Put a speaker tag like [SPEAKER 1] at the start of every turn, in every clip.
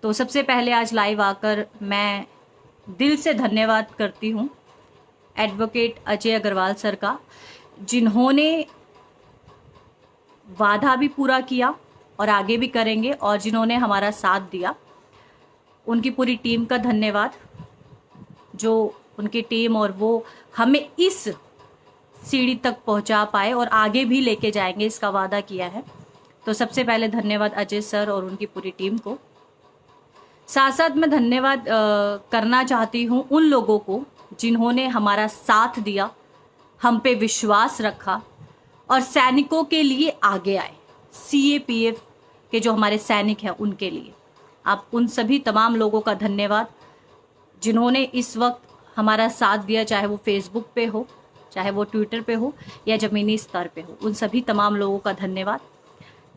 [SPEAKER 1] तो सबसे पहले आज लाइव आकर मैं दिल से धन्यवाद करती हूँ एडवोकेट अजय अग्रवाल सर का, जिन्होंने वादा भी पूरा किया और आगे भी करेंगे, और जिन्होंने हमारा साथ दिया। उनकी पूरी टीम का धन्यवाद, जो उनकी टीम और वो हमें इस सीढ़ी तक पहुंचा पाए और आगे भी लेके जाएंगे, इसका वादा किया है। तो सबसे पहले धन्यवाद अजय सर और उनकी पूरी टीम को। साथ साथ मैं धन्यवाद करना चाहती हूँ उन लोगों को जिन्होंने हमारा साथ दिया, हम पे विश्वास रखा और सैनिकों के लिए आगे आए। CAPF के जो हमारे सैनिक हैं उनके लिए आप उन सभी तमाम लोगों का धन्यवाद जिन्होंने इस वक्त हमारा साथ दिया, चाहे वो फेसबुक पे हो, चाहे वो ट्विटर पे हो या ज़मीनी स्तर पे हो। उन सभी तमाम लोगों का धन्यवाद।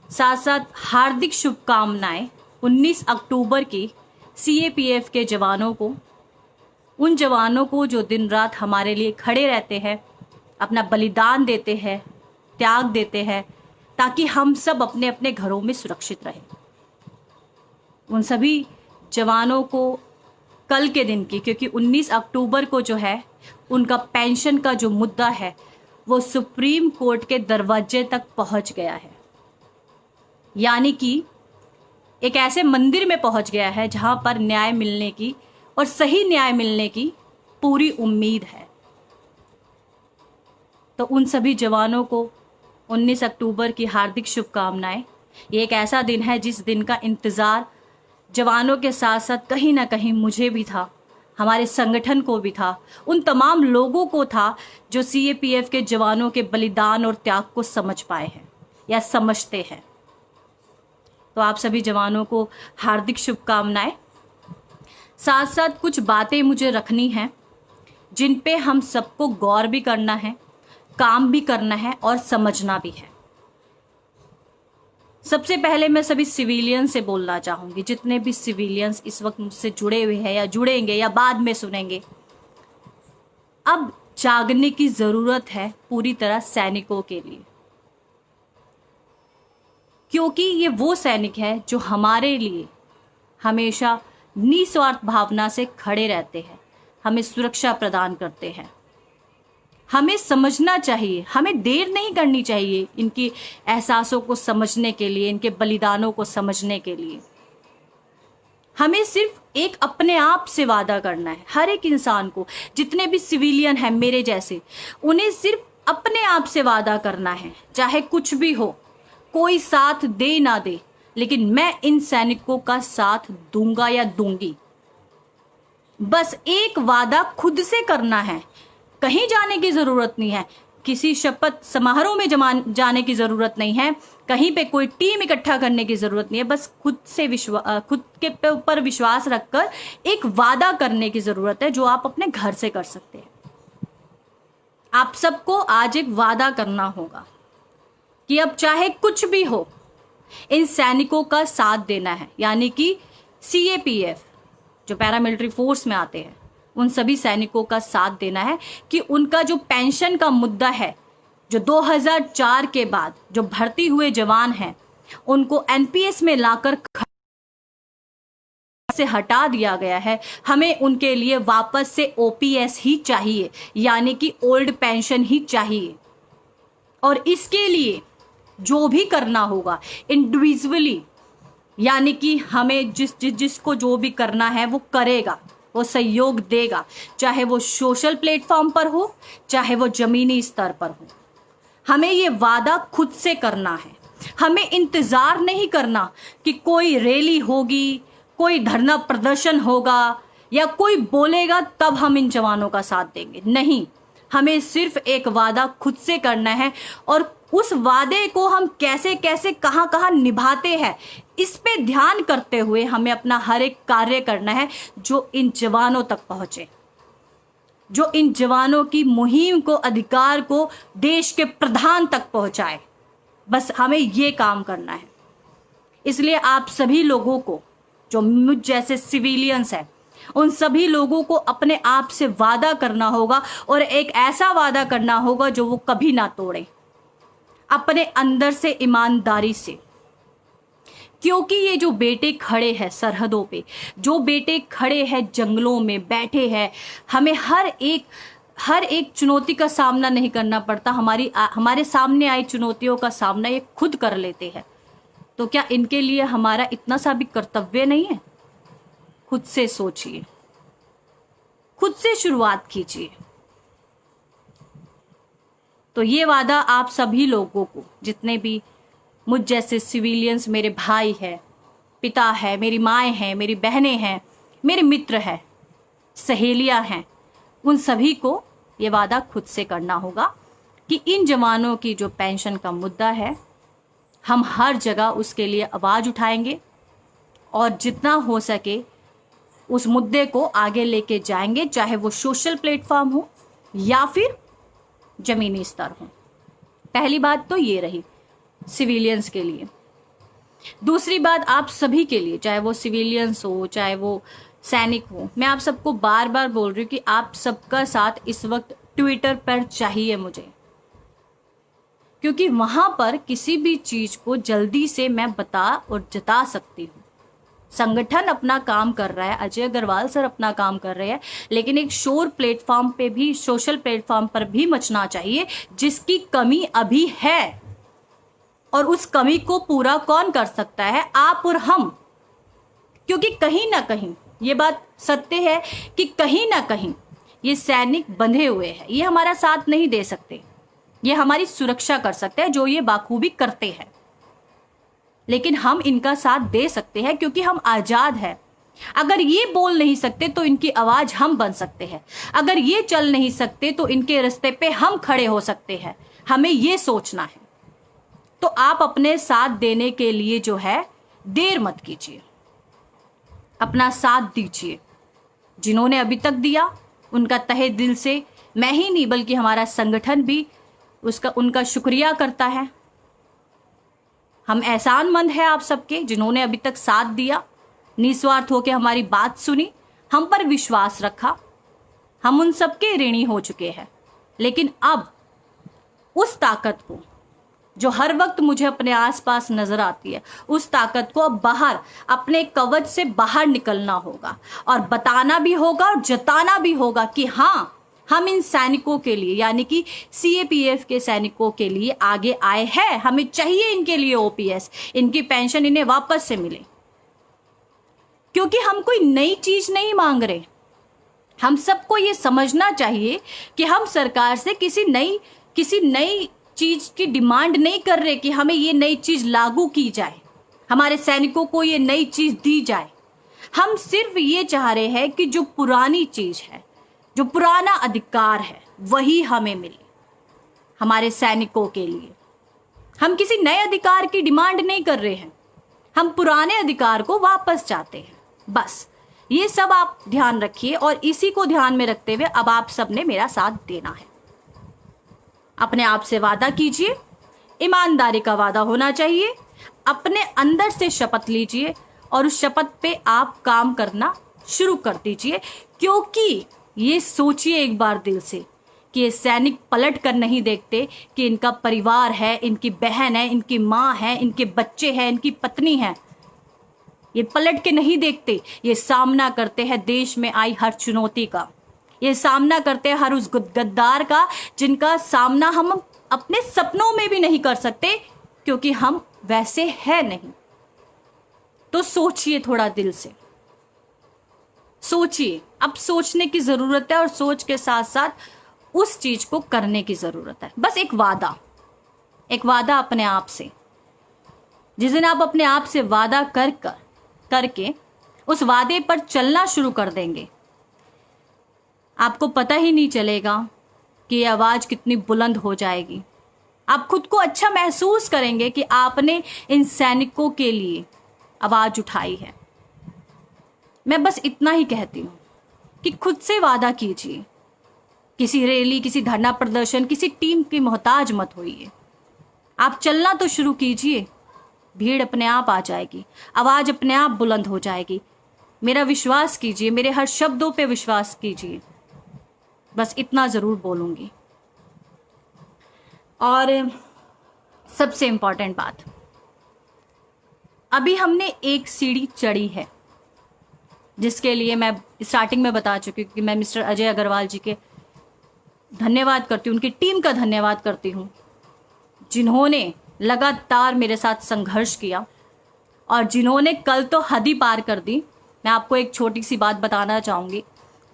[SPEAKER 1] साथ साथ हार्दिक शुभकामनाएं 19 अक्टूबर की CAPF के जवानों को, उन जवानों को जो दिन रात हमारे लिए खड़े रहते हैं, अपना बलिदान देते हैं, त्याग देते हैं, ताकि हम सब अपने अपने घरों में सुरक्षित रहें। उन सभी जवानों को कल के दिन की, क्योंकि 19 अक्टूबर को जो है उनका पेंशन का जो मुद्दा है वो सुप्रीम कोर्ट के दरवाजे तक पहुंच गया है, यानी कि एक ऐसे मंदिर में पहुंच गया है जहां पर न्याय मिलने की और सही न्याय मिलने की पूरी उम्मीद है। तो उन सभी जवानों को 19 अक्टूबर की हार्दिक शुभकामनाएं। ये एक ऐसा दिन है जिस दिन का इंतज़ार जवानों के साथ साथ कहीं ना कहीं मुझे भी था, हमारे संगठन को भी था, उन तमाम लोगों को था जो CAPF के जवानों के बलिदान और त्याग को समझ पाए हैं या समझते हैं। तो आप सभी जवानों को हार्दिक शुभकामनाएं। साथ साथ कुछ बातें मुझे रखनी हैं जिन पे हम सबको गौर भी करना है, काम भी करना है और समझना भी है। सबसे पहले मैं सभी सिविलियन से बोलना चाहूँगी, जितने भी सिविलियंस इस वक्त मुझसे जुड़े हुए हैं या जुड़ेंगे या बाद में सुनेंगे, अब जागने की ज़रूरत है पूरी तरह सैनिकों के लिए, क्योंकि ये वो सैनिक है जो हमारे लिए हमेशा निस्वार्थ भावना से खड़े रहते हैं, हमें सुरक्षा प्रदान करते हैं। हमें समझना चाहिए, हमें देर नहीं करनी चाहिए इनकी एहसासों को समझने के लिए, इनके बलिदानों को समझने के लिए। हमें सिर्फ एक अपने आप से वादा करना है, हर एक इंसान को, जितने भी सिविलियन हैं मेरे जैसे, उन्हें सिर्फ अपने आप से वादा करना है, चाहे कुछ भी हो, कोई साथ दे ना दे, लेकिन मैं इन सैनिकों का साथ दूंगा या दूंगी। बस एक वादा खुद से करना है, कहीं जाने की ज़रूरत नहीं है, किसी शपथ समारोह में जाने की ज़रूरत नहीं है, कहीं पे कोई टीम इकट्ठा करने की ज़रूरत नहीं है। बस खुद के ऊपर विश्वास रखकर एक वादा करने की ज़रूरत है, जो आप अपने घर से कर सकते हैं। आप सबको आज एक वादा करना होगा कि अब चाहे कुछ भी हो, इन सैनिकों का साथ देना है, यानी कि CAPF जो पैरामिलिट्री फोर्स में आते हैं, उन सभी सैनिकों का साथ देना है कि उनका जो पेंशन का मुद्दा है, जो 2004 के बाद जो भर्ती हुए जवान हैं, उनको NPS में लाकर से हटा दिया गया है, हमें उनके लिए वापस से OPS ही चाहिए, यानी कि ओल्ड पेंशन ही चाहिए। और इसके लिए जो भी करना होगा इंडिविजुअली, यानी कि हमें जिसको जो भी करना है वो करेगा, वो सहयोग देगा, चाहे वो सोशल प्लेटफॉर्म पर हो, चाहे वो जमीनी स्तर पर हो। हमें ये वादा खुद से करना है। हमें इंतज़ार नहीं करना कि कोई रैली होगी, कोई धरना प्रदर्शन होगा या कोई बोलेगा तब हम इन जवानों का साथ देंगे। नहीं, हमें सिर्फ एक वादा खुद से करना है, और उस वादे को हम कैसे कैसे कहाँ कहाँ निभाते हैं, इस पे ध्यान करते हुए हमें अपना हर एक कार्य करना है जो इन जवानों तक पहुंचे, जो इन जवानों की मुहिम को, अधिकार को देश के प्रधान तक पहुंचाए। बस हमें ये काम करना है। इसलिए आप सभी लोगों को, जो मुझ जैसे सिविलियंस हैं, उन सभी लोगों को अपने आप से वादा करना होगा, और एक ऐसा वादा करना होगा जो वो कभी ना तोड़े, अपने अंदर से ईमानदारी से। क्योंकि ये जो बेटे खड़े हैं सरहदों पे, जो बेटे खड़े हैं जंगलों में बैठे हैं, हमें हर एक चुनौती का सामना नहीं करना पड़ता, हमारे सामने आई चुनौतियों का सामना ये खुद कर लेते हैं। तो क्या इनके लिए हमारा इतना सा भी कर्तव्य नहीं है? खुद से सोचिए, खुद से शुरुआत कीजिए। तो ये वादा आप सभी लोगों को, जितने भी मुझ जैसे सिविलियंस, मेरे भाई है, पिता है, मेरी माएँ हैं, मेरी बहनें हैं, मेरे मित्र हैं, सहेलियां हैं, उन सभी को ये वादा खुद से करना होगा कि इन जवानों की जो पेंशन का मुद्दा है, हम हर जगह उसके लिए आवाज़ उठाएंगे और जितना हो सके उस मुद्दे को आगे लेके जाएंगे, चाहे वो सोशल प्लेटफॉर्म हो या फिर जमीनी स्तर हो। पहली बात तो ये रही सिविलियंस के लिए। दूसरी बात आप सभी के लिए, चाहे वो सिविलियंस हो चाहे वो सैनिक हो, मैं आप सबको बार बार बोल रही हूँ कि आप सबका साथ इस वक्त ट्विटर पर चाहिए मुझे, क्योंकि वहां पर किसी भी चीज को जल्दी से मैं बता और जता सकती हूँ। संगठन अपना काम कर रहा है, अजय अग्रवाल सर अपना काम कर रहे हैं, लेकिन एक शोर प्लेटफॉर्म पे भी, सोशल प्लेटफॉर्म पर भी मचना चाहिए, जिसकी कमी अभी है। और उस कमी को पूरा कौन कर सकता है? आप और हम। क्योंकि कहीं ना कहीं ये बात सत्य है कि कहीं ना कहीं ये सैनिक बंधे हुए हैं, ये हमारा साथ नहीं दे सकते, ये हमारी सुरक्षा कर सकते हैं, जो ये बाखूबी करते हैं, लेकिन हम इनका साथ दे सकते हैं क्योंकि हम आजाद हैं। अगर ये बोल नहीं सकते तो इनकी आवाज हम बन सकते हैं, अगर ये चल नहीं सकते तो इनके रास्ते पे हम खड़े हो सकते हैं। हमें ये सोचना है। तो आप अपने साथ देने के लिए जो है देर मत कीजिए, अपना साथ दीजिए। जिन्होंने अभी तक दिया उनका तहे दिल से मैं ही नहीं बल्कि हमारा संगठन भी उनका शुक्रिया करता है। हम एहसानमंद है आप सबके, जिन्होंने अभी तक साथ दिया, निस्वार्थ होकर हमारी बात सुनी, हम पर विश्वास रखा। हम उन सबके ऋणी हो चुके हैं। लेकिन अब उस ताकत को जो हर वक्त मुझे अपने आसपास नजर आती है, उस ताकत को अब बाहर, अपने कवच से बाहर निकलना होगा और बताना भी होगा और जताना भी होगा कि हाँ, हम इन सैनिकों के लिए, यानी कि सीएपीएफ के सैनिकों के लिए आगे आए हैं। हमें चाहिए इनके लिए ओपीएस, इनकी पेंशन इन्हें वापस से मिले, क्योंकि हम कोई नई चीज नहीं मांग रहे। हम सबको ये समझना चाहिए कि हम सरकार से किसी नई चीज की डिमांड नहीं कर रहे कि हमें ये नई चीज लागू की जाए, हमारे सैनिकों को ये नई चीज दी जाए। हम सिर्फ ये चाह रहे हैं कि जो पुरानी चीज है, जो पुराना अधिकार है, वही हमें मिले हमारे सैनिकों के लिए। हम किसी नए अधिकार की डिमांड नहीं कर रहे हैं, हम पुराने अधिकार को वापस चाहते हैं। बस ये सब आप ध्यान रखिए और इसी को ध्यान में रखते हुए अब आप सबने मेरा साथ देना है। अपने आप से वादा कीजिए, ईमानदारी का वादा होना चाहिए। अपने अंदर से शपथ लीजिए और उस शपथ पे आप काम करना शुरू कर दीजिए, क्योंकि ये सोचिए एक बार दिल से कि ये सैनिक पलट कर नहीं देखते कि इनका परिवार है, इनकी बहन है, इनकी माँ है, इनके बच्चे हैं, इनकी पत्नी है। ये पलट के नहीं देखते, ये सामना करते हैं देश में आई हर चुनौती का, ये सामना करते हैं हर उस गद्दार का जिनका सामना हम अपने सपनों में भी नहीं कर सकते, क्योंकि हम वैसे हैं नहीं। तो सोचिए, थोड़ा दिल से सोचिए। अब सोचने की जरूरत है और सोच के साथ साथ उस चीज को करने की जरूरत है। बस एक वादा अपने आप से। जिस दिन आप अपने आप से वादा करके उस वादे पर चलना शुरू कर देंगे, आपको पता ही नहीं चलेगा कि ये आवाज कितनी बुलंद हो जाएगी। आप खुद को अच्छा महसूस करेंगे कि आपने इन सैनिकों के लिए आवाज उठाई है। मैं बस इतना ही कहती हूँ कि खुद से वादा कीजिए। किसी रैली, किसी धरना प्रदर्शन, किसी टीम की मोहताज मत होइए। आप चलना तो शुरू कीजिए, भीड़ अपने आप आ जाएगी, आवाज अपने आप बुलंद हो जाएगी। मेरा विश्वास कीजिए, मेरे हर शब्दों पे विश्वास कीजिए। बस इतना जरूर बोलूंगी। और सबसे इंपॉर्टेंट बात, अभी हमने एक सीढ़ी चढ़ी है, जिसके लिए मैं स्टार्टिंग में बता चुकी हूँ कि मैं मिस्टर अजय अग्रवाल जी के धन्यवाद करती हूँ, उनकी टीम का धन्यवाद करती हूँ, जिन्होंने लगातार मेरे साथ संघर्ष किया और जिन्होंने कल तो हद ही पार कर दी। मैं आपको एक छोटी सी बात बताना चाहूँगी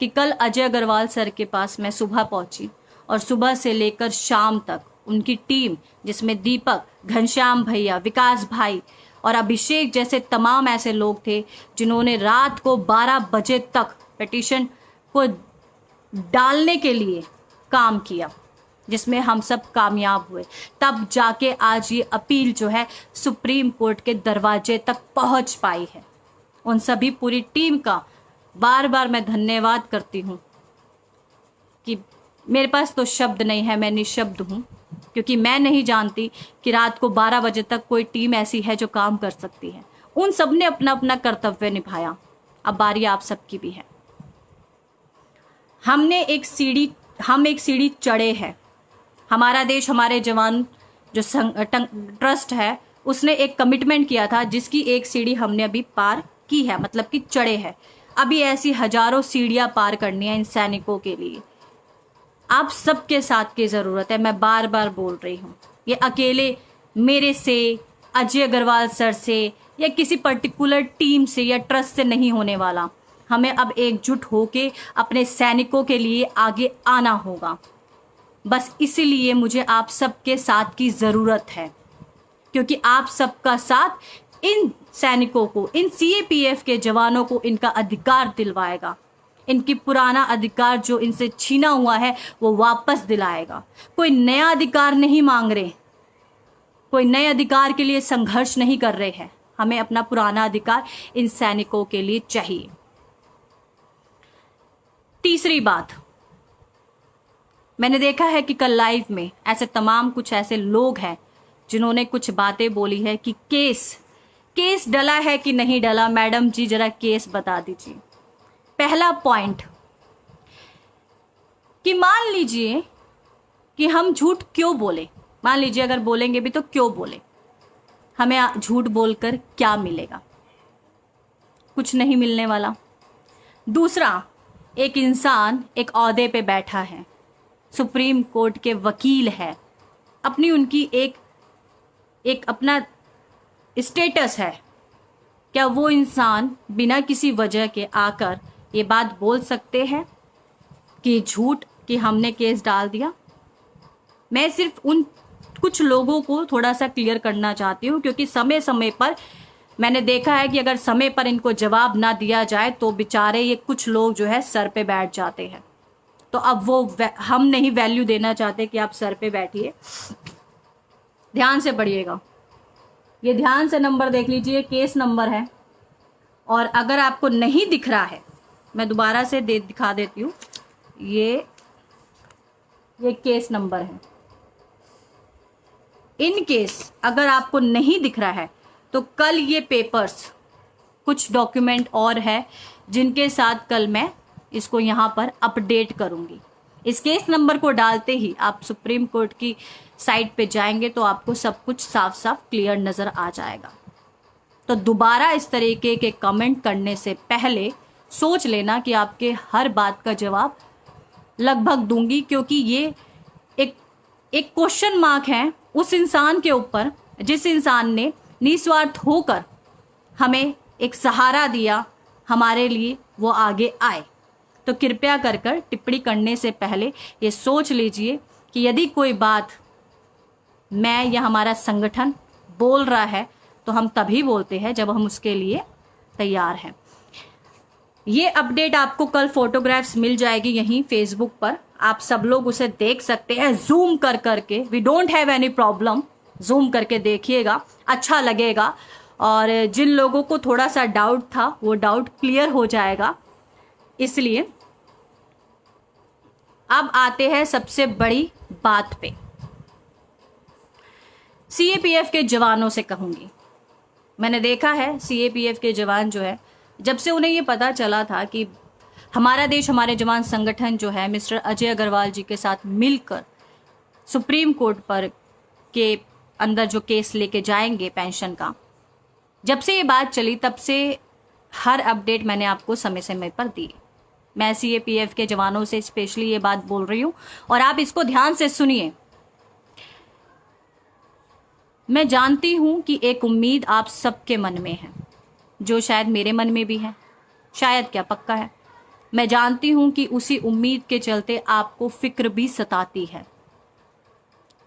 [SPEAKER 1] कि कल अजय अग्रवाल सर के पास मैं सुबह पहुंची और सुबह से लेकर शाम तक उनकी टीम, जिसमें दीपक, घनश्याम भैया, विकास भाई और अभिषेक जैसे तमाम ऐसे लोग थे जिन्होंने रात को 12 बजे तक पिटीशन को डालने के लिए काम किया, जिसमें हम सब कामयाब हुए। तब जाके आज ये अपील जो है सुप्रीम कोर्ट के दरवाजे तक पहुंच पाई है। उन सभी पूरी टीम का बार बार मैं धन्यवाद करती हूँ कि मेरे पास तो शब्द नहीं है, मैं निशब्द हूँ, क्योंकि मैं नहीं जानती कि रात को 12 बजे तक कोई टीम ऐसी है जो काम कर सकती है। उन सब ने अपना अपना कर्तव्य निभाया। अब बारी आप सबकी भी है। हम एक सीढ़ी चढ़े हैं। हमारा देश हमारे जवान जो ट्रस्ट है उसने एक कमिटमेंट किया था, जिसकी एक सीढ़ी हमने अभी पार की है, मतलब कि चढ़े हैं। अभी ऐसी हजारों सीढ़ियां पार करनी है इन सैनिकों के लिए। आप सबके साथ की जरूरत है। मैं बार बार बोल रही हूँ, ये अकेले मेरे से, अजय अग्रवाल सर से या किसी पर्टिकुलर टीम से या ट्रस्ट से नहीं होने वाला। हमें अब एकजुट होके अपने सैनिकों के लिए आगे आना होगा। बस इसीलिए मुझे आप सबके साथ की जरूरत है, क्योंकि आप सबका साथ इन सैनिकों को, इन सीएपीएफ के जवानों को इनका अधिकार दिलवाएगा। इनकी पुराना अधिकार जो इनसे छीना हुआ है वो वापस दिलाएगा। कोई नया अधिकार नहीं मांग रहे, कोई नए अधिकार के लिए संघर्ष नहीं कर रहे हैं। हमें अपना पुराना अधिकार इन सैनिकों के लिए चाहिए। तीसरी बात, मैंने देखा है कि कल लाइव में ऐसे तमाम कुछ ऐसे लोग हैं जिन्होंने कुछ बातें बोली है कि केस डला है कि नहीं डला। मैडम जी जरा केस बता दीजिए। पहला पॉइंट कि मान लीजिए कि हम झूठ क्यों बोले, मान लीजिए अगर बोलेंगे भी तो क्यों बोले, हमें झूठ बोलकर क्या मिलेगा? कुछ नहीं मिलने वाला। दूसरा, एक इंसान एक ओहदे पे बैठा है, सुप्रीम कोर्ट के वकील है, अपनी उनकी एक अपना स्टेटस है। क्या वो इंसान बिना किसी वजह के आकर ये बात बोल सकते हैं कि झूठ कि हमने केस डाल दिया? मैं सिर्फ उन कुछ लोगों को थोड़ा सा क्लियर करना चाहती हूँ, क्योंकि समय समय पर मैंने देखा है कि अगर समय पर इनको जवाब ना दिया जाए तो बेचारे ये कुछ लोग जो है सर पे बैठ जाते हैं। तो अब हम नहीं वैल्यू देना चाहते कि आप सर पे बैठिए। ध्यान से पढ़िएगा, ये ध्यान से नंबर देख लीजिए, केस नंबर है। और अगर आपको नहीं दिख रहा है, मैं दोबारा से दिखा देती हूँ, ये केस नंबर है। इन केस अगर आपको नहीं दिख रहा है तो कल ये पेपर्स, कुछ डॉक्यूमेंट और है जिनके साथ कल मैं इसको यहाँ पर अपडेट करूँगी। इस केस नंबर को डालते ही आप सुप्रीम कोर्ट की साइट पे जाएंगे तो आपको सब कुछ साफ साफ क्लियर नज़र आ जाएगा। तो दोबारा इस तरीके के कमेंट करने से पहले सोच लेना कि आपके हर बात का जवाब लगभग दूंगी, क्योंकि ये एक क्वेश्चन मार्क है उस इंसान के ऊपर जिस इंसान ने निस्वार्थ होकर हमें एक सहारा दिया, हमारे लिए वो आगे आए। तो कृपया कर टिप्पणी करने से पहले ये सोच लीजिए कि यदि कोई बात मैं या हमारा संगठन बोल रहा है तो हम तभी बोलते हैं जब हम उसके लिए तैयार हैं। ये अपडेट आपको कल फोटोग्राफ्स मिल जाएगी यहीं फेसबुक पर, आप सब लोग उसे देख सकते हैं जूम कर करके। We don't have any problem, zoom करके देखिएगा, अच्छा लगेगा। और जिन लोगों को थोड़ा सा डाउट था वो डाउट क्लियर हो जाएगा। इसलिए अब आते हैं सबसे बड़ी बात पे। सीएपीएफ के जवानों से कहूंगी, मैंने देखा है सीएपीएफ के जवान जो है, जब से उन्हें ये पता चला था कि हमारा देश हमारे जवान संगठन जो है मिस्टर अजय अग्रवाल जी के साथ मिलकर सुप्रीम कोर्ट पर के अंदर जो केस लेके जाएंगे पेंशन का, जब से ये बात चली तब से हर अपडेट मैंने आपको समय समय पर दी। मैं सीएपीएफ के जवानों से स्पेशली ये बात बोल रही हूं और आप इसको ध्यान से सुनिए। मैं जानती हूं कि एक उम्मीद आप सबके मन में है, जो शायद मेरे मन में भी है, शायद क्या पक्का है। मैं जानती हूं कि उसी उम्मीद के चलते आपको फिक्र भी सताती है।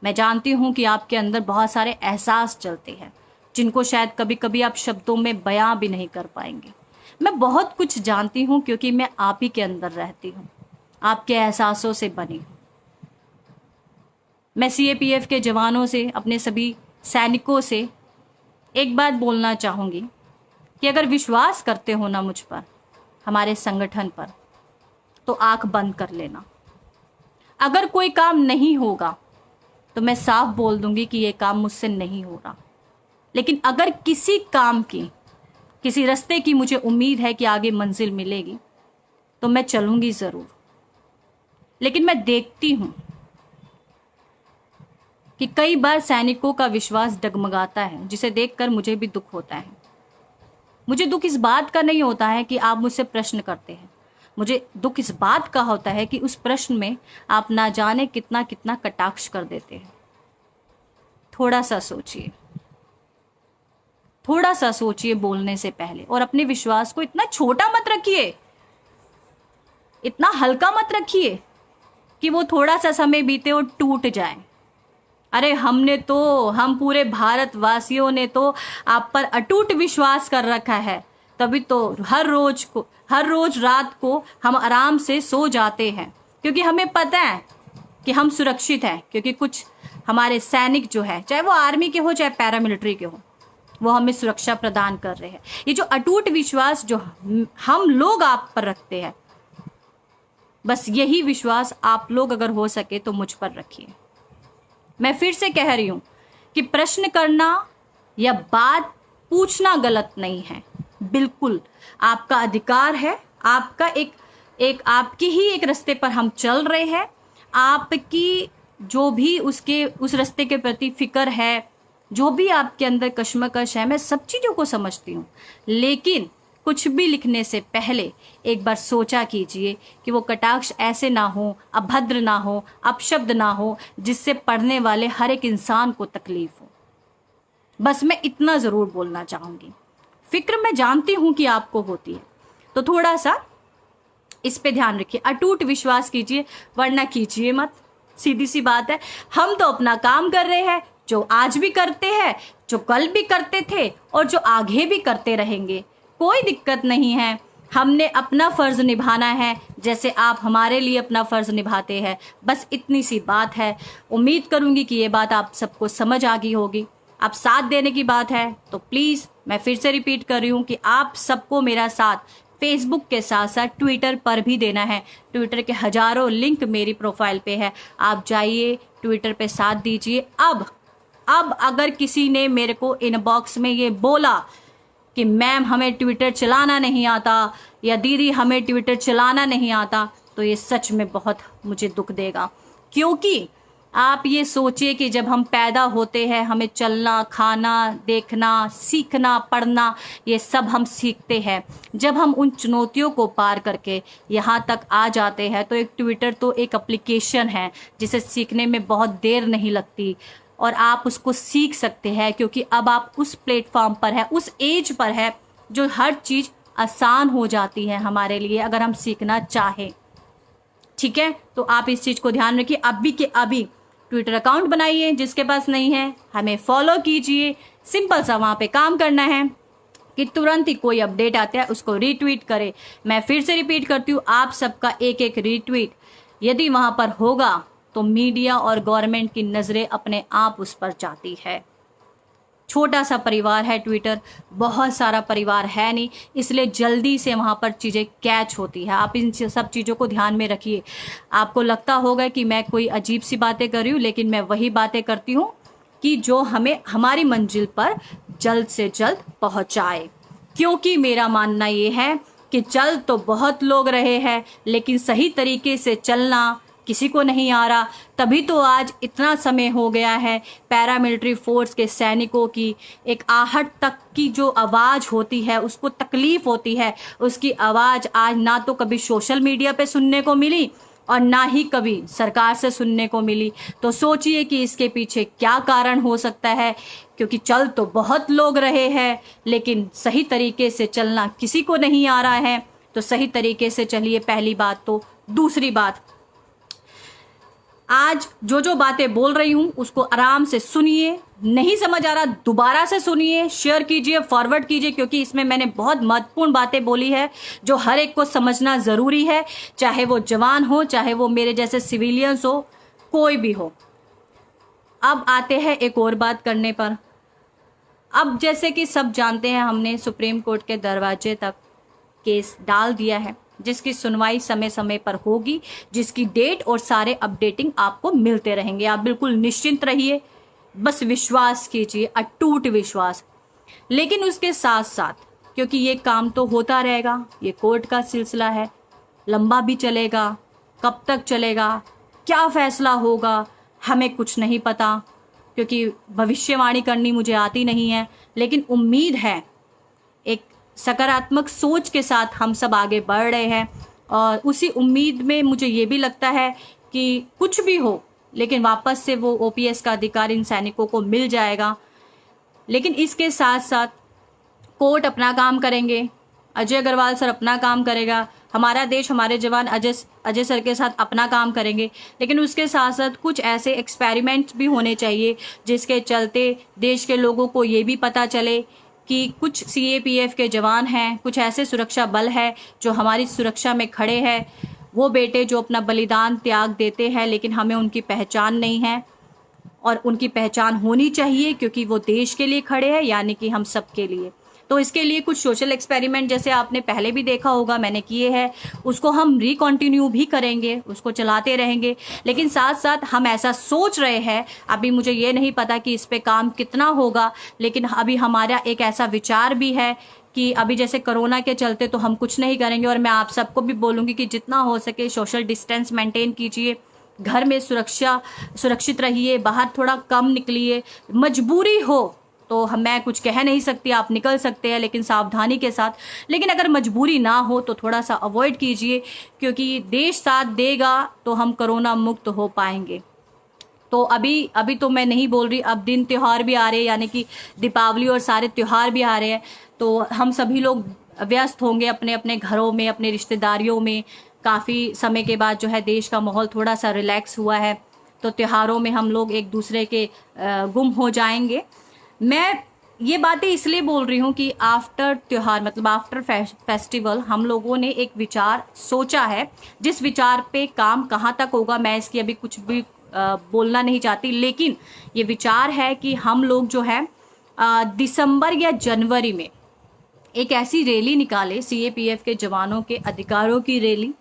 [SPEAKER 1] मैं जानती हूं कि आपके अंदर बहुत सारे एहसास चलते हैं जिनको शायद कभी कभी आप शब्दों में बयां भी नहीं कर पाएंगे। मैं बहुत कुछ जानती हूं क्योंकि मैं आप ही के अंदर रहती हूं, आपके एहसासों से बनी हूं। मैं सीएपीएफ के जवानों से, अपने सभी सैनिकों से एक बात बोलना चाहूंगी कि अगर विश्वास करते हो ना मुझ पर, हमारे संगठन पर, तो आंख बंद कर लेना। अगर कोई काम नहीं होगा तो मैं साफ बोल दूंगी कि ये काम मुझसे नहीं हो रहा। लेकिन अगर किसी काम की, किसी रास्ते की मुझे उम्मीद है कि आगे मंजिल मिलेगी तो मैं चलूंगी जरूर। लेकिन मैं देखती हूं कि कई बार सैनिकों का विश्वास डगमगाता है, जिसे देखकर मुझे भी दुख होता है। मुझे दुख इस बात का नहीं होता है कि आप मुझसे प्रश्न करते हैं, मुझे दुख इस बात का होता है कि उस प्रश्न में आप ना जाने कितना कितना कटाक्ष कर देते हैं। थोड़ा सा सोचिए, थोड़ा सा सोचिए बोलने से पहले, और अपने विश्वास को इतना छोटा मत रखिए, इतना हल्का मत रखिए कि वो थोड़ा सा समय बीते और टूट जाए। अरे हम पूरे भारतवासियों ने तो आप पर अटूट विश्वास कर रखा है, तभी तो हर रोज रात को हम आराम से सो जाते हैं, क्योंकि हमें पता है कि हम सुरक्षित हैं। क्योंकि कुछ हमारे सैनिक जो है, चाहे वो आर्मी के हो चाहे पैरामिलिट्री के हो, वो हमें सुरक्षा प्रदान कर रहे हैं। ये जो अटूट विश्वास जो हम लोग आप पर रखते हैं, बस यही विश्वास आप लोग अगर हो सके तो मुझ पर रखिए। मैं फिर से कह रही हूं कि प्रश्न करना या बात पूछना गलत नहीं है, बिल्कुल आपका अधिकार है। आपका आपकी ही एक रास्ते पर हम चल रहे हैं। आपकी जो भी उस रास्ते के प्रति फिक्र है, जो भी आपके अंदर कश्मकश है, मैं सब चीजों को समझती हूँ। लेकिन कुछ भी लिखने से पहले एक बार सोचा कीजिए कि वो कटाक्ष ऐसे ना हो, अभद्र ना हो, अपशब्द ना हो, जिससे पढ़ने वाले हर एक इंसान को तकलीफ हो। बस मैं इतना जरूर बोलना चाहूंगी। फिक्र मैं जानती हूं कि आपको होती है, तो थोड़ा सा इस पे ध्यान रखिए। अटूट विश्वास कीजिए, वरना कीजिए मत। सीधी सी बात है। हम तो अपना काम कर रहे हैं, जो आज भी करते हैं, जो कल भी करते थे और जो आगे भी करते रहेंगे। कोई दिक्कत नहीं है। हमने अपना फर्ज निभाना है, जैसे आप हमारे लिए अपना फर्ज निभाते हैं। बस इतनी सी बात है। उम्मीद करूंगी कि ये बात आप सबको समझ आ गई होगी। आप साथ देने की बात है तो प्लीज मैं फिर से रिपीट कर रही हूँ कि आप सबको मेरा साथ फेसबुक के साथ साथ ट्विटर पर भी देना है। ट्विटर के हजारों लिंक मेरी प्रोफाइल पे है, आप जाइए ट्विटर पे साथ दीजिए। अब अगर किसी ने मेरे को इनबॉक्स में ये बोला कि मैम हमें ट्विटर चलाना नहीं आता, या दीदी हमें ट्विटर चलाना नहीं आता, तो ये सच में बहुत मुझे दुख देगा। क्योंकि आप ये सोचिए कि जब हम पैदा होते हैं, हमें चलना, खाना, देखना, सीखना, पढ़ना, ये सब हम सीखते हैं। जब हम उन चुनौतियों को पार करके यहाँ तक आ जाते हैं, तो एक ट्विटर तो एक एप्लीकेशन है जिसे सीखने में बहुत देर नहीं लगती, और आप उसको सीख सकते हैं। क्योंकि अब आप उस प्लेटफॉर्म पर है, उस एज पर है, जो हर चीज़ आसान हो जाती है हमारे लिए, अगर हम सीखना चाहें। ठीक है, तो आप इस चीज़ को ध्यान रखिए। अभी के अभी ट्विटर अकाउंट बनाइए, जिसके पास नहीं है हमें फॉलो कीजिए। सिंपल सा वहाँ पे काम करना है कि तुरंत ही कोई अपडेट आता है उसको रीट्वीट करें। मैं फिर से रिपीट करती हूँ, आप सबका एक एक रीट्वीट यदि वहाँ पर होगा तो मीडिया और गवर्नमेंट की नज़रें अपने आप उस पर जाती है। छोटा सा परिवार है ट्विटर, बहुत सारा परिवार है नहीं, इसलिए जल्दी से वहाँ पर चीज़ें कैच होती है। आप इन सब चीज़ों को ध्यान में रखिए। आपको लगता होगा कि मैं कोई अजीब सी बातें कर रही हूँ, लेकिन मैं वही बातें करती हूँ कि जो हमें हमारी मंजिल पर जल्द से जल्द पहुँचाए। क्योंकि मेरा मानना ये है कि चल तो बहुत लोग रहे हैं, लेकिन सही तरीके से चलना, किसी को नहीं आ रहा, तभी तो आज इतना समय हो गया है पैरामिलिट्री फोर्स के सैनिकों की एक आहट तक की जो आवाज़ होती है, उसको तकलीफ होती है, उसकी आवाज़ आज ना तो कभी सोशल मीडिया पे सुनने को मिली और ना ही कभी सरकार से सुनने को मिली। तो सोचिए कि इसके पीछे क्या कारण हो सकता है, क्योंकि चल तो बहुत लोग रहे हैं लेकिन सही तरीके से चलना किसी को नहीं आ रहा है। तो सही तरीके से चलिए, पहली बात। तो दूसरी बात, आज जो जो बातें बोल रही हूं उसको आराम से सुनिए, नहीं समझ आ रहा दोबारा से सुनिए, शेयर कीजिए, फॉरवर्ड कीजिए, क्योंकि इसमें मैंने बहुत महत्वपूर्ण बातें बोली है जो हर एक को समझना ज़रूरी है, चाहे वो जवान हो, चाहे वो मेरे जैसे सिविलियंस हो, कोई भी हो। अब आते हैं एक और बात करने पर। अब जैसे कि सब जानते हैं, हमने सुप्रीम कोर्ट के दरवाजे तक केस डाल दिया है, जिसकी सुनवाई समय समय पर होगी, जिसकी डेट और सारे अपडेटिंग आपको मिलते रहेंगे। आप बिल्कुल निश्चिंत रहिए, बस विश्वास कीजिए, अटूट विश्वास। लेकिन उसके साथ साथ, क्योंकि ये काम तो होता रहेगा, ये कोर्ट का सिलसिला है, लंबा भी चलेगा, कब तक चलेगा, क्या फैसला होगा, हमें कुछ नहीं पता, क्योंकि भविष्यवाणी करनी मुझे आती नहीं है। लेकिन उम्मीद है, एक सकारात्मक सोच के साथ हम सब आगे बढ़ रहे हैं, और उसी उम्मीद में मुझे ये भी लगता है कि कुछ भी हो लेकिन वापस से वो ओपीएस का अधिकार इन सैनिकों को मिल जाएगा। लेकिन इसके साथ साथ कोर्ट अपना काम करेंगे, अजय अग्रवाल सर अपना काम करेगा, हमारा देश, हमारे जवान अजय सर के साथ अपना काम करेंगे। लेकिन उसके साथ साथ कुछ ऐसे एक्सपेरिमेंट्स भी होने चाहिए जिसके चलते देश के लोगों को ये भी पता चले कि कुछ सीएपीएफ के जवान हैं, कुछ ऐसे सुरक्षा बल है जो हमारी सुरक्षा में खड़े हैं, वो बेटे जो अपना बलिदान त्याग देते हैं, लेकिन हमें उनकी पहचान नहीं है, और उनकी पहचान होनी चाहिए, क्योंकि वो देश के लिए खड़े हैं, यानी कि हम सब के लिए। तो इसके लिए कुछ सोशल एक्सपेरिमेंट, जैसे आपने पहले भी देखा होगा मैंने किए हैं, उसको हम रिकॉन्टिन्यू भी करेंगे, उसको चलाते रहेंगे। लेकिन साथ साथ हम ऐसा सोच रहे हैं, अभी मुझे ये नहीं पता कि इस पे काम कितना होगा, लेकिन अभी हमारा एक ऐसा विचार भी है कि अभी जैसे कोरोना के चलते तो हम कुछ नहीं करेंगे, और मैं आप सबको भी बोलूँगी कि जितना हो सके सोशल डिस्टेंस मेंटेन कीजिए, घर में सुरक्षित रहिए, बाहर थोड़ा कम निकलिए, मजबूरी हो तो मैं कुछ कह नहीं सकती, आप निकल सकते हैं लेकिन सावधानी के साथ। लेकिन अगर मजबूरी ना हो तो थोड़ा सा अवॉइड कीजिए, क्योंकि देश साथ देगा तो हम कोरोना मुक्त हो पाएंगे। तो अभी तो मैं नहीं बोल रही, अब दिन त्यौहार भी आ रहे हैं, यानी कि दीपावली और सारे त्यौहार भी आ रहे हैं, तो हम सभी लोग व्यस्त होंगे अपने अपने घरों में, अपने रिश्तेदारियों में। काफ़ी समय के बाद जो है देश का माहौल थोड़ा सा रिलैक्स हुआ है, तो त्योहारों में हम लोग एक दूसरे के गुम हो जाएंगे। मैं ये बातें इसलिए बोल रही हूँ कि आफ्टर त्योहार, मतलब आफ्टर फेस्टिवल, हम लोगों ने एक विचार सोचा है, जिस विचार पे काम कहाँ तक होगा मैं इसकी अभी कुछ भी बोलना नहीं चाहती। लेकिन ये विचार है कि हम लोग जो है दिसंबर या जनवरी में एक ऐसी रैली निकाले, सीएपीएफ के जवानों के अधिकारों की रैली,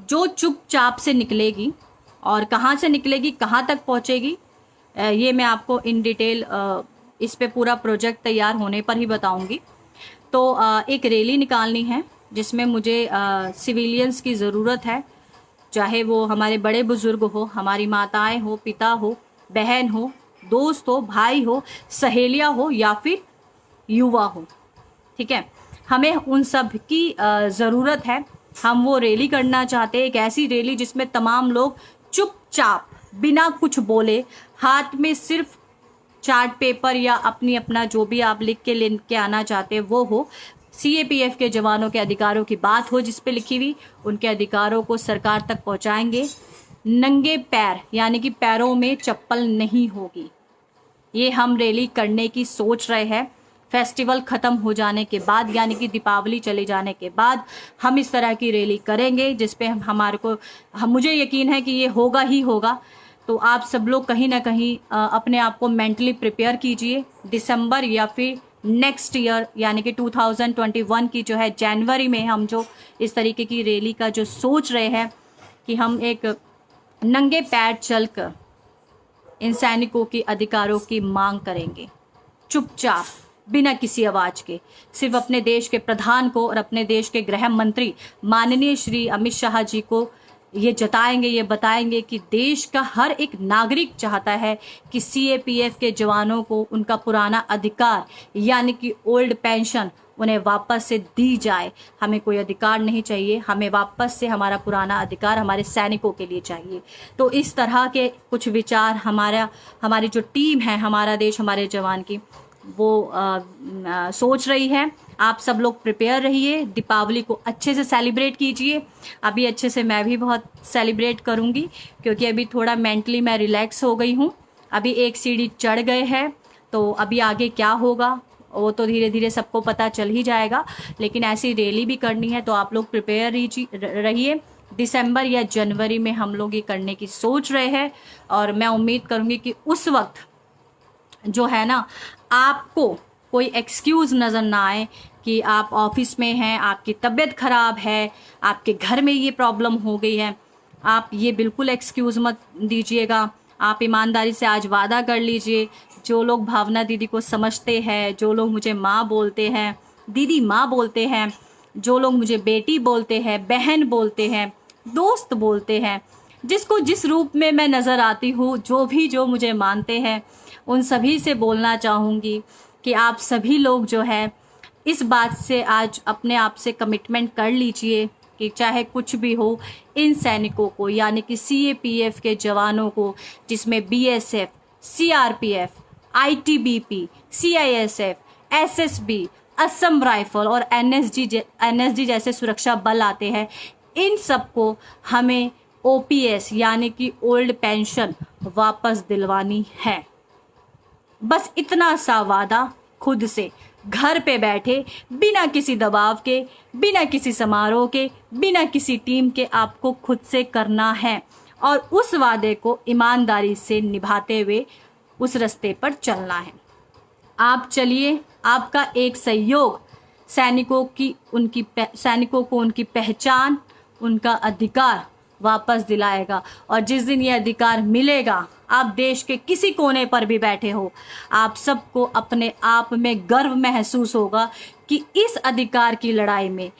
[SPEAKER 1] जो चुपचाप से निकलेगी, और कहाँ से निकलेगी, कहाँ तक पहुँचेगी, ये मैं आपको इन डिटेल इस पे पूरा प्रोजेक्ट तैयार होने पर ही बताऊंगी। तो एक रैली निकालनी है जिसमें मुझे सिविलियंस की ज़रूरत है, चाहे वो हमारे बड़े बुजुर्ग हो, हमारी माताएं हो, पिता हो, बहन हो, दोस्त हो, भाई हो, सहेलियां हो, या फिर युवा हो। ठीक है, हमें उन सब की ज़रूरत है। हम वो रैली करना चाहते हैं, एक ऐसी रैली जिसमें तमाम लोग चुपचाप बिना कुछ बोले, हाथ में सिर्फ चार्ट पेपर या अपना जो भी आप लिख के लेके आना चाहते हैं वो हो, सीएपीएफ के जवानों के अधिकारों की बात हो जिस पे लिखी हुई, उनके अधिकारों को सरकार तक पहुंचाएंगे। नंगे पैर, यानी कि पैरों में चप्पल नहीं होगी, ये हम रैली करने की सोच रहे हैं। फेस्टिवल ख़त्म हो जाने के बाद, यानी कि दीपावली चले जाने के बाद हम इस तरह की रैली करेंगे, जिसपे मुझे यकीन है कि ये होगा ही होगा। तो आप सब लोग कहीं ना कहीं अपने आप को मेंटली प्रिपेयर कीजिए। दिसंबर या फिर नेक्स्ट ईयर, यानी कि 2021 की जो है जनवरी में, हम जो इस तरीके की रैली का जो सोच रहे हैं कि हम एक नंगे पैर चलकर इन सैनिकों के अधिकारों की मांग करेंगे, चुपचाप, बिना किसी आवाज़ के, सिर्फ अपने देश के प्रधान को और अपने देश के गृह मंत्री माननीय श्री अमित शाह जी को ये जताएंगे, ये बताएंगे कि देश का हर एक नागरिक चाहता है कि सीएपीएफ के जवानों को उनका पुराना अधिकार यानी कि ओल्ड पेंशन उन्हें वापस से दी जाए। हमें कोई अधिकार नहीं चाहिए, हमें वापस से हमारा पुराना अधिकार हमारे सैनिकों के लिए चाहिए। तो इस तरह के कुछ विचार हमारी जो टीम है, हमारा देश हमारे जवान की, वो सोच रही है। आप सब लोग प्रिपेयर रहिए, दीपावली को अच्छे से सेलिब्रेट कीजिए। अभी अच्छे से मैं भी बहुत सेलिब्रेट करूँगी क्योंकि अभी थोड़ा मेंटली मैं रिलैक्स हो गई हूँ। अभी एक सीढ़ी चढ़ गए हैं, तो अभी आगे क्या होगा वो तो धीरे धीरे सबको पता चल ही जाएगा। लेकिन ऐसी रैली भी करनी है, तो आप लोग प्रिपेयर रहिए। दिसंबर या जनवरी में हम लोग ये करने की सोच रहे हैं और मैं उम्मीद करूँगी कि उस वक्त जो है ना, आपको कोई एक्सक्यूज़ नज़र ना आए कि आप ऑफिस में हैं, आपकी तबीयत ख़राब है, आपके घर में ये प्रॉब्लम हो गई है। आप ये बिल्कुल एक्सक्यूज़ मत दीजिएगा। आप ईमानदारी से आज वादा कर लीजिए। जो लोग भावना दीदी को समझते हैं, जो लोग मुझे माँ बोलते हैं, दीदी माँ बोलते हैं, जो लोग मुझे बेटी बोलते हैं, बहन बोलते हैं, दोस्त बोलते हैं, जिसको जिस रूप में मैं नज़र आती हूँ, जो मुझे मानते हैं, उन सभी से बोलना चाहूँगी कि आप सभी लोग जो है इस बात से आज अपने आप से कमिटमेंट कर लीजिए कि चाहे कुछ भी हो, इन सैनिकों को यानी कि सीएपीएफ के जवानों को, जिसमें BSF, CRPF, ITBP, CISF, SSB, Assam rifle और एनएसजी जैसे सुरक्षा बल आते हैं, इन सबको हमें ओपीएस यानी कि ओल्ड पेंशन वापस दिलवानी है। बस इतना सा वादा खुद से घर पे बैठे, बिना किसी दबाव के, बिना किसी समारोह के, बिना किसी टीम के आपको खुद से करना है और उस वादे को ईमानदारी से निभाते हुए उस रास्ते पर चलना है। आप चलिए, आपका एक सहयोग सैनिकों को उनकी पहचान, उनका अधिकार वापस दिलाएगा। और जिस दिन ये अधिकार मिलेगा, आप देश के किसी कोने पर भी बैठे हो, आप सबको अपने आप में गर्व महसूस होगा कि इस अधिकार की लड़ाई में,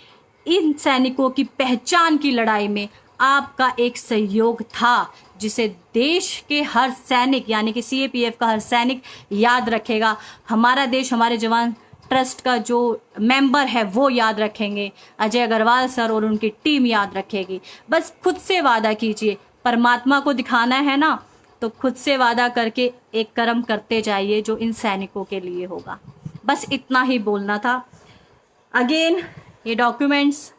[SPEAKER 1] इन सैनिकों की पहचान की लड़ाई में आपका एक सहयोग था, जिसे देश के हर सैनिक यानी कि सीएपीएफ का हर सैनिक याद रखेगा। हमारा देश हमारे जवान ट्रस्ट का जो मेंबर है वो याद रखेंगे, अजय अग्रवाल सर और उनकी टीम याद रखेगी। बस खुद से वादा कीजिए, परमात्मा को दिखाना है ना, तो खुद से वादा करके एक कर्म करते जाइए जो इन सैनिकों के लिए होगा। बस इतना ही बोलना था। अगेन ये डॉक्यूमेंट्स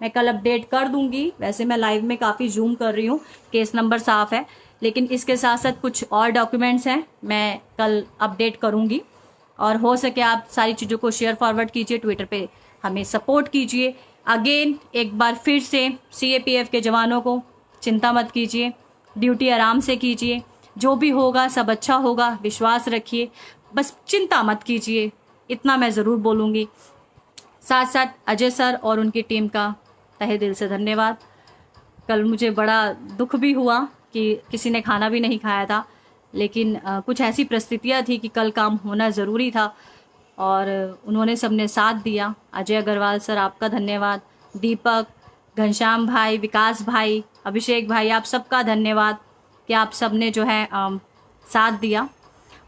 [SPEAKER 1] मैं कल अपडेट कर दूंगी। वैसे मैं लाइव में काफ़ी जूम कर रही हूँ, केस नंबर साफ है, लेकिन इसके साथ साथ कुछ और डॉक्यूमेंट्स हैं, मैं कल अपडेट करूँगी। और हो सके आप सारी चीज़ों को शेयर फॉरवर्ड कीजिए, ट्विटर पे हमें सपोर्ट कीजिए। अगेन एक बार फिर से सीएपीएफ के जवानों को चिंता मत कीजिए, ड्यूटी आराम से कीजिए, जो भी होगा सब अच्छा होगा, विश्वास रखिए, बस चिंता मत कीजिए, इतना मैं ज़रूर बोलूँगी। साथ साथ अजय सर और उनकी टीम का तहे दिल से धन्यवाद। कल मुझे बड़ा दुख भी हुआ कि किसी ने खाना भी नहीं खाया था, लेकिन कुछ ऐसी परिस्थितियाँ थी कि कल काम होना ज़रूरी था और उन्होंने सबने साथ दिया। अजय अग्रवाल सर आपका धन्यवाद, दीपक, घनश्याम भाई, विकास भाई, अभिषेक भाई, आप सबका धन्यवाद कि आप सब ने जो है साथ दिया।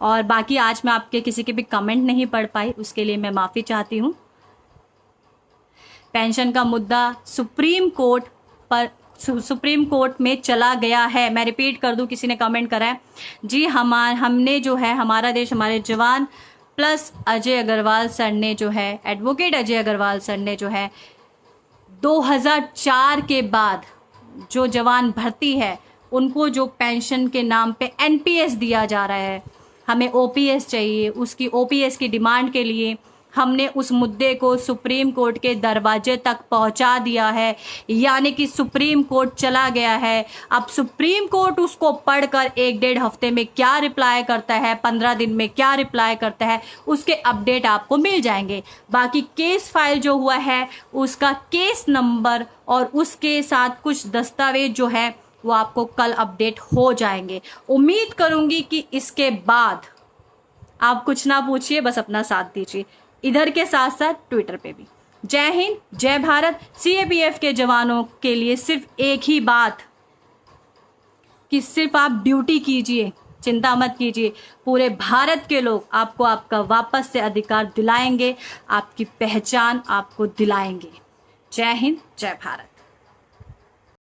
[SPEAKER 1] और बाकी आज मैं आपके किसी के भी कमेंट नहीं पढ़ पाई, उसके लिए मैं माफ़ी चाहती हूँ। पेंशन का मुद्दा सुप्रीम कोर्ट में चला गया है। मैं रिपीट कर दूं, किसी ने कमेंट करा है जी, हमने जो है हमारा देश हमारे जवान प्लस अजय अग्रवाल सर ने जो है, एडवोकेट अजय अग्रवाल सर ने जो है 2004 के बाद जो जवान भर्ती है उनको जो पेंशन के नाम पे एनपीएस दिया जा रहा है, हमें ओपीएस चाहिए। उसकी ओपीएस की डिमांड के लिए हमने उस मुद्दे को सुप्रीम कोर्ट के दरवाजे तक पहुंचा दिया है, यानी कि सुप्रीम कोर्ट चला गया है। अब सुप्रीम कोर्ट उसको पढ़कर 1-1.5 हफ्ते में क्या रिप्लाई करता है, 15 दिन में क्या रिप्लाई करता है, उसके अपडेट आपको मिल जाएंगे। बाकी केस फाइल जो हुआ है उसका केस नंबर और उसके साथ कुछ दस्तावेज जो है वो आपको कल अपडेट हो जाएंगे। उम्मीद करूंगी कि इसके बाद आप कुछ ना पूछिए, बस अपना साथ दीजिए, इधर के साथ साथ ट्विटर पे भी। जय हिंद, जय भारत। सीएपीएफ के जवानों के लिए सिर्फ एक ही बात कि सिर्फ आप ड्यूटी कीजिए, चिंता मत कीजिए, पूरे भारत के लोग आपको आपका वापस से अधिकार दिलाएंगे, आपकी पहचान आपको दिलाएंगे। जय हिंद, जय भारत।